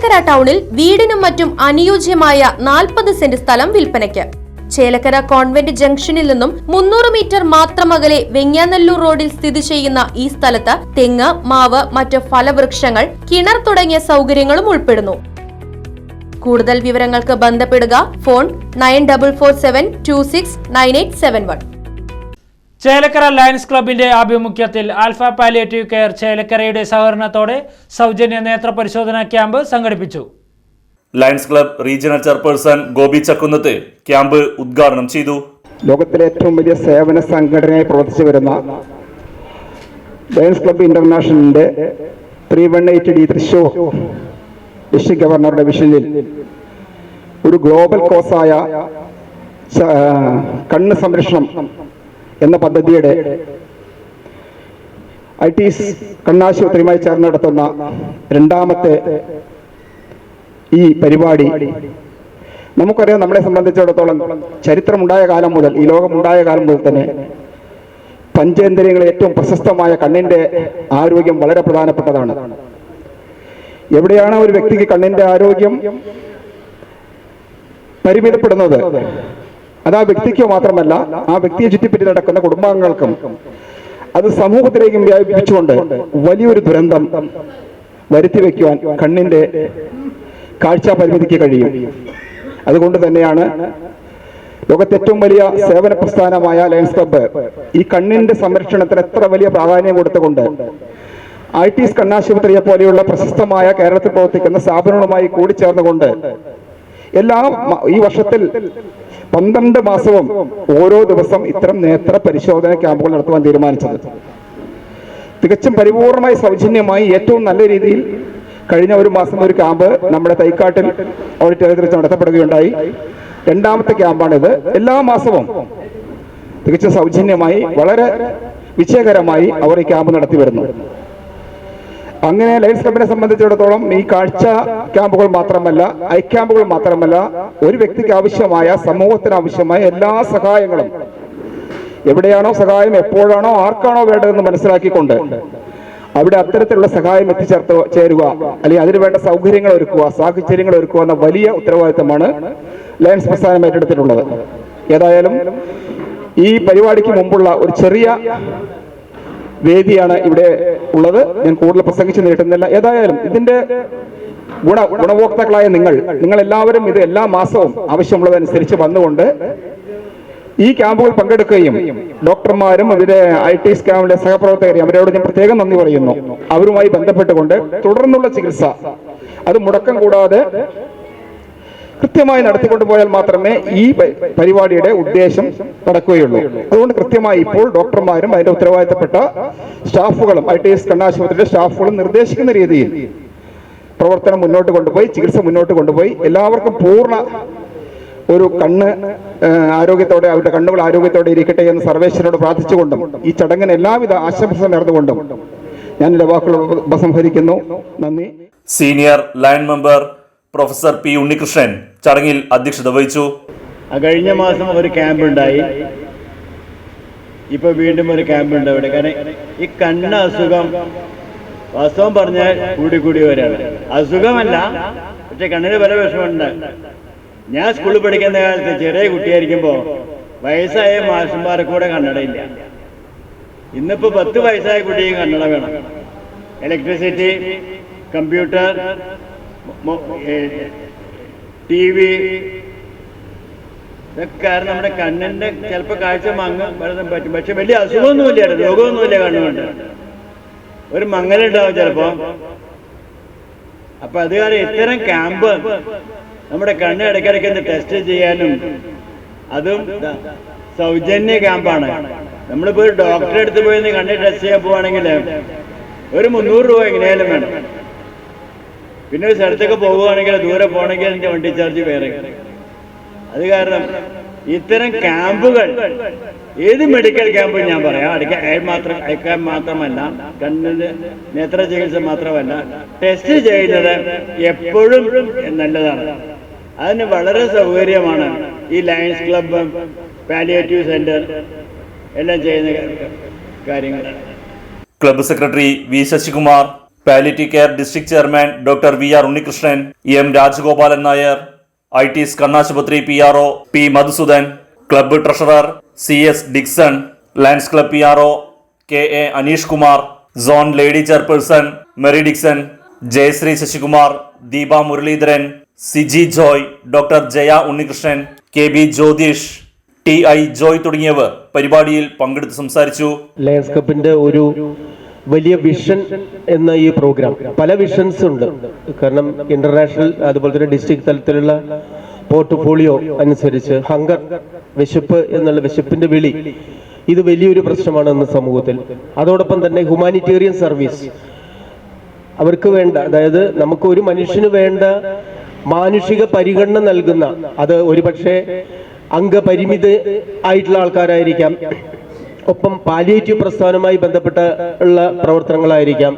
ചേലക്കര ടൗണിൽ വീടിനും മറ്റും അനുയോജ്യമായ 40 സെന്റ് സ്ഥലം വിൽപ്പനയ്ക്ക്. ചേലക്കര കോൺവെന്റ് ജംഗ്ഷനിൽ നിന്നും 300 മീറ്റർ മാത്രം അകലെ വെങ്ങാനല്ലൂർ റോഡിൽ സ്ഥിതി ചെയ്യുന്ന ഈ സ്ഥലത്ത് തെങ്ങ്, മാവ്, മറ്റ് ഫലവൃക്ഷങ്ങൾ, കിണർ തുടങ്ങിയ സൗകര്യങ്ങളും ഉൾപ്പെടുന്നു. കൂടുതൽ വിവരങ്ങൾക്ക് ബന്ധപ്പെടുക. ഫോൺ 9447269871. ചേലക്കര ലയൺസ് ക്ലബിന്റെ ആഭിമുഖ്യത്തിൽ ആൽഫ പാലിയേറ്റീവ് കെയർ ചേലക്കരയുടെ സഹകരണത്തോടെ സൗജന്യ നേത്ര പരിശോധനാ ക്യാമ്പ് സംഘടിപ്പിച്ചു. Lions club regional chairperson Gopi Chakkunnath camp ഉദ്ഘാടനം ചെയ്തു. ലോകത്തിലെ ഏറ്റവും വലിയ സേവന സംഘടനയായി പ്രവർത്തിച്ചു വരുന്ന ലയൺസ് ക്ലബ് ഇന്റർനാഷണലിന്റെ 318D തൃശൂർ ഡിസ്ട്രിക്ട് ഗവർണറുടെ വിഷനിൽ ഒരു ഗ്ലോബൽ കോസായ കണ്ണ് സംരക്ഷണം എന്ന പദ്ധതിയുടെ IT's കണ്ണാശുപത്രിയുമായി ചേർന്ന് നടത്തുന്ന രണ്ടാമത്തെ ഈ പരിപാടി നമുക്കറിയാം. നമ്മളെ സംബന്ധിച്ചിടത്തോളം ചരിത്രമുണ്ടായ കാലം മുതൽ, ഈ ലോകമുണ്ടായ കാലം മുതൽ തന്നെ പഞ്ചേന്ദ്രിയങ്ങളിൽ ഏറ്റവും പ്രശസ്തമായ കണ്ണിന്റെ ആരോഗ്യം വളരെ പ്രധാനപ്പെട്ടതാണ്. എവിടെയാണ് ഒരു വ്യക്തിക്ക് കണ്ണിന്റെ ആരോഗ്യം പരിമിതപ്പെടുന്നത്, അത് ആ വ്യക്തിക്ക് മാത്രമല്ല, ആ വ്യക്തിയെ ചുറ്റിപ്പറ്റി നടക്കുന്ന കുടുംബാംഗങ്ങൾക്കും അത് സമൂഹത്തിലേക്കും വ്യാപിപ്പിച്ചുകൊണ്ട് വലിയൊരു ദുരന്തം വരുത്തി വയ്ക്കുവാൻ കണ്ണിന്റെ കാഴ്ച പരിമിതിക്ക് കഴിയും. അതുകൊണ്ട് തന്നെയാണ് ലോകത്തെ ഏറ്റവും വലിയ സേവന പ്രസ്ഥാനമായ ലയൺസ് ക്ലബ്ബ് ഈ കണ്ണിന്റെ സംരക്ഷണത്തിന് എത്ര വലിയ പ്രാധാന്യം കൊടുത്തുകൊണ്ട് IT's കണ്ണാശുപത്രിയെ പോലെയുള്ള പ്രശസ്തമായ കേരളത്തിൽ പ്രവർത്തിക്കുന്ന സ്ഥാപനങ്ങളുമായി കൂടിച്ചേർന്നുകൊണ്ട് ഈ വർഷത്തിൽ 12 മാസവും ഓരോ ദിവസം ഇത്തരം നേത്ര പരിശോധന ക്യാമ്പുകൾ നടത്തുവാൻ തീരുമാനിച്ചത്. തികച്ചും പരിപൂർണമായി സൗജന്യമായി ഏറ്റവും നല്ല രീതിയിൽ കഴിഞ്ഞ ഒരു മാസം ഒരു ക്യാമ്പ് നമ്മുടെ തൈക്കാട്ടിൽ ഓഡിറ്റോറിയത്തിൽ നടത്തപ്പെടുകയുണ്ടായി. രണ്ടാമത്തെ ക്യാമ്പാണിത്. എല്ലാ മാസവും തികച്ചും സൗജന്യമായി വളരെ വിജയകരമായി അവർ ഈ ക്യാമ്പ് നടത്തി വരുന്നു. അങ്ങനെ ലയൺസ് ക്ലബിനെ സംബന്ധിച്ചിടത്തോളം ഈ കാഴ്ച ക്യാമ്പുകൾ മാത്രമല്ല, ഐ ക്യാമ്പുകൾ മാത്രമല്ല, ഒരു വ്യക്തിക്ക് ആവശ്യമായ, സമൂഹത്തിന് ആവശ്യമായ എല്ലാ സഹായങ്ങളും എവിടെയാണോ സഹായം, എപ്പോഴാണോ, ആർക്കാണോ വേണ്ടതെന്ന് മനസ്സിലാക്കിക്കൊണ്ട് അവിടെ അത്തരത്തിലുള്ള സഹായം ചേരുക, അല്ലെങ്കിൽ അതിനുവേണ്ട സൗകര്യങ്ങൾ ഒരുക്കുക, സാഹചര്യങ്ങൾ ഒരുക്കുക എന്ന വലിയ ഉത്തരവാദിത്തമാണ് ലയൺസ് പ്രസ്ഥാനം ഏറ്റെടുത്തിട്ടുള്ളത്. ഏതായാലും ഈ പരിപാടിക്ക് മുമ്പുള്ള ഒരു ചെറിയ വേദിയാണ് ഇവിടെ ഉള്ളത്. ഞാൻ കൂടുതൽ പ്രസംഗിച്ച് നീട്ടുന്നില്ല. ഏതായാലും ഇതിന്റെ ഗുണഭോക്താക്കളായ നിങ്ങൾ എല്ലാവരും ഇത് എല്ലാ മാസവും ആവശ്യമുള്ളതനുസരിച്ച് വന്നുകൊണ്ട് ഈ ക്യാമ്പുകൾ പങ്കെടുക്കുകയും ഡോക്ടർമാരും അവരുടെ IT's ക്യാമ്പിലെ സഹപ്രവർത്തകരെയും അവരോട് ഞാൻ പ്രത്യേകം നന്ദി പറയുന്നു. അവരുമായി ബന്ധപ്പെട്ടുകൊണ്ട് തുടർന്നുള്ള ചികിത്സ അത് മുടക്കം കൂടാതെ കൃത്യമായി നടത്തിക്കൊണ്ടുപോയാൽ മാത്രമേ ഈ പരിപാടിയുടെ ഉദ്ദേശം നടക്കുകയുള്ളൂ. അതുകൊണ്ട് കൃത്യമായി ഇപ്പോൾ ഡോക്ടർമാരും അതിന്റെ ഉത്തരവാദിത്തപ്പെട്ട സ്റ്റാഫുകളും IT's കണ്ണാശുപത്രിയുടെ സ്റ്റാഫുകളും നിർദ്ദേശിക്കുന്ന രീതിയിൽ പ്രവർത്തനം മുന്നോട്ട് കൊണ്ടുപോയി, ചികിത്സ മുന്നോട്ട് കൊണ്ടുപോയി എല്ലാവർക്കും പൂർണ്ണ ഒരു കണ്ണ് ആരോഗ്യത്തോടെ, അവരുടെ കണ്ണുകൾ ആരോഗ്യത്തോടെ ഇരിക്കട്ടെ എന്ന് സർവേശ്വരനോട് പ്രാർത്ഥിച്ചുകൊണ്ടും ഈ ചടങ്ങിന് എല്ലാവിധ ആശംസ നേർന്നുകൊണ്ടും ഞാൻ എൻ്റെ വാക്കുകൾ ഉപസംഹരിക്കുന്നു. നന്ദി. Senior lion member professor P. Unnikrishnan ചടങ്ങിൽ അധ്യക്ഷത വഹിച്ചു. കഴിഞ്ഞ മാസം ഒരു ക്യാമ്പ് ഉണ്ടായി, ഇപ്പൊ വീണ്ടും ഒരു ക്യാമ്പ് ഉണ്ട് ഇവിടെ. കാരണം ഈ കണ്ണ് അസുഖം വാസ്തവം പറഞ്ഞാൽ കൂടി വരാണ്. അസുഖമല്ല, പക്ഷെ കണ്ണിന് പല വിഷമമുണ്ട്. ഞാൻ സ്കൂളിൽ പഠിക്കുന്ന കാലത്ത് ചെറിയ കുട്ടിയായിരിക്കുമ്പോൾ വയസ്സായ മാഷന്മാരെ കൂടെ കണ്ണടയില്ല. ഇന്നിപ്പോ 10 വയസ്സായ കുട്ടിയും കണ്ണട വേണം. ഇലക്ട്രിസിറ്റി, കമ്പ്യൂട്ടർ, TV ഇതൊക്കെ കാരണം നമ്മുടെ കണ്ണിന്റെ ചിലപ്പോൾ കാഴ്ച വളരാൻ പറ്റും. പക്ഷെ വലിയ അസുഖമൊന്നുമില്ല, രോഗമൊന്നുമില്ല കണ്ണുകൊണ്ട്. ഒരു മങ്ങലുണ്ടാവും ചിലപ്പോ. അപ്പൊ അത് കാരണം ഇത്തരം ക്യാമ്പ് നമ്മുടെ കണ്ണ് ഇടയ്ക്കിടയ്ക്ക് ടെസ്റ്റ് ചെയ്യാനും, അതും സൗജന്യ ക്യാമ്പാണ്. നമ്മളിപ്പോ ഒരു ഡോക്ടറെ അടുത്ത് പോയി കണ്ണ് ടെസ്റ്റ് ചെയ്യാൻ പോവാണെങ്കിൽ ഒരു 300 രൂപ എങ്ങനെയാലും വേണം. പിന്നെ ഒരു സ്ഥലത്തൊക്കെ പോകുകയാണെങ്കിൽ, ദൂരെ പോകണമെങ്കിൽ അതിൻ്റെ വണ്ടി ചാർജ് വേറെ. അത് കാരണം ഇത്തരം ക്യാമ്പുകൾ, ഏത് മെഡിക്കൽ ക്യാമ്പും ഞാൻ പറയാം, അയക്കാൻ മാത്രമല്ല, കണ്ണിന് നേത്ര ചികിത്സ മാത്രമല്ല, ടെസ്റ്റ് ചെയ്യുന്നത് എപ്പോഴും നല്ലതാണ്. അതിന് വളരെ സൗകര്യമാണ് ഈ ലയൺസ് ക്ലബ്ബ്, പാലിയേറ്റീവ് സെന്റർ എല്ലാം ചെയ്യുന്ന കാര്യങ്ങൾ. Club secretary V. Sasikumar, palliative care district chairman doctor VR Unnikrishnan, M Rajagopalan Nair, IT's കണ്ണാശുപത്രി PRO P Madhusudan, club treasurer CS Dixon, lions club PRO KA Aneesh Kumar, zone lady chairperson Mary Dixon, Jayasree Sasikumar, Deepa Muraleedharan, Siji Joy, doctor Jaya Unnikrishnan, KB Jyothish, TI Joy തുടങ്ങിയവർ പരിപാടിയിൽ പങ്കെടുത്ത് സംസാരിച്ചു. Lions ക്ലബിന്റെ ഒരു വലിയ vision എന്ന ഈ പ്രോഗ്രാം, പല വിഷൻസ് ഉണ്ട്. കാരണം ഇന്റർനാഷണൽ അതുപോലെ തന്നെ ഡിസ്ട്രിക്ട് തലത്തിലുള്ള പോർട്ട്ഫോളിയോ അനുസരിച്ച് ഹങ്കർ, വിശപ്പ് എന്നുള്ള വിശപ്പിന്റെ വിളി, ഇത് വലിയൊരു പ്രശ്നമാണ് ഇന്ന് സമൂഹത്തിൽ. അതോടൊപ്പം തന്നെ ഹ്യൂമാനിറ്റേറിയൻ സർവീസ്, അവർക്ക് വേണ്ട, അതായത് നമുക്ക് ഒരു മനുഷ്യന് വേണ്ട മാനുഷിക പരിഗണന നൽകുന്ന, അത് ഒരുപക്ഷെ അംഗപരിമിത ആയിട്ടുള്ള ആൾക്കാരായിരിക്കാം, ഒപ്പം പാലിയേറ്റീവ് പ്രസ്ഥാനവുമായി ബന്ധപ്പെട്ട ഉള്ള പ്രവർത്തനങ്ങളായിരിക്കാം,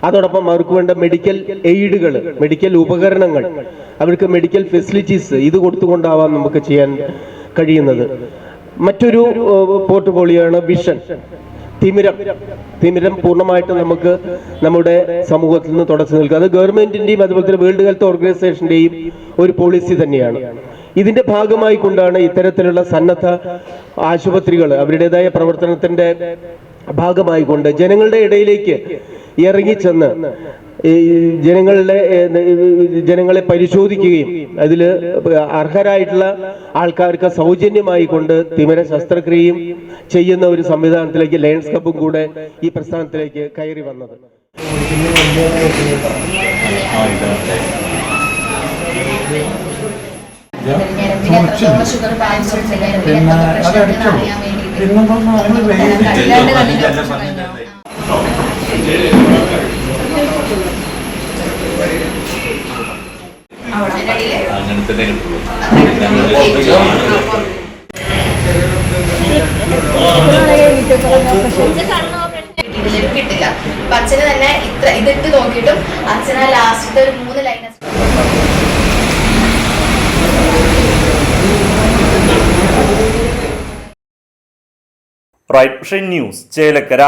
അതോടൊപ്പം അവർക്ക് വേണ്ട മെഡിക്കൽ എയ്ഡുകൾ, മെഡിക്കൽ ഉപകരണങ്ങൾ, അവർക്ക് മെഡിക്കൽ ഫെസിലിറ്റീസ്, ഇത് കൊടുത്തുകൊണ്ടാവാം നമുക്ക് ചെയ്യാൻ കഴിയുന്നത്. മറ്റൊരു പോർട്ട്ഫോളിയോയാണ് വിഷൻ, തിമിരം പൂർണ്ണമായിട്ട് നമുക്ക് നമ്മുടെ സമൂഹത്തിൽ നിന്ന് തുടച്ചു നിൽക്കുക. അത് ഗവൺമെന്റിന്റെയും അതുപോലെ തന്നെ വേൾഡ് ഹെൽത്ത് ഓർഗനൈസേഷന്റെയും ഒരു പോളിസി തന്നെയാണ്. ഇതിന്റെ ഭാഗമായി കൊണ്ടാണ് ഇത്തരത്തിലുള്ള സന്നദ്ധ ആശുപത്രികൾ അവരുടേതായ പ്രവർത്തനത്തിന്റെ ഭാഗമായി കൊണ്ട് ജനങ്ങളുടെ ഇടയിലേക്ക് ഇറങ്ങിച്ചെന്ന് ജനങ്ങളെ പരിശോധിക്കുകയും അതിൽ അർഹരായിട്ടുള്ള ആൾക്കാർക്ക് സൗജന്യമായി കൊണ്ട് തിമിര ശസ്ത്രക്രിയയും ചെയ്യുന്ന ഒരു സംവിധാനത്തിലേക്ക് ലയൺസ് ക്ലബും കൂടെ ഈ പ്രസ്ഥാനത്തിലേക്ക് കയറി വന്നത്. കിട്ടില്ല. അപ്പൊ അച്ഛന് തന്നെ ഇതിട്ട് നോക്കിയിട്ടും അച്ഛന് ലാസ്റ്റ് ഒരു 3 ലൈൻ റൈറ്റ് ന്യൂസ് ചേലക്കര.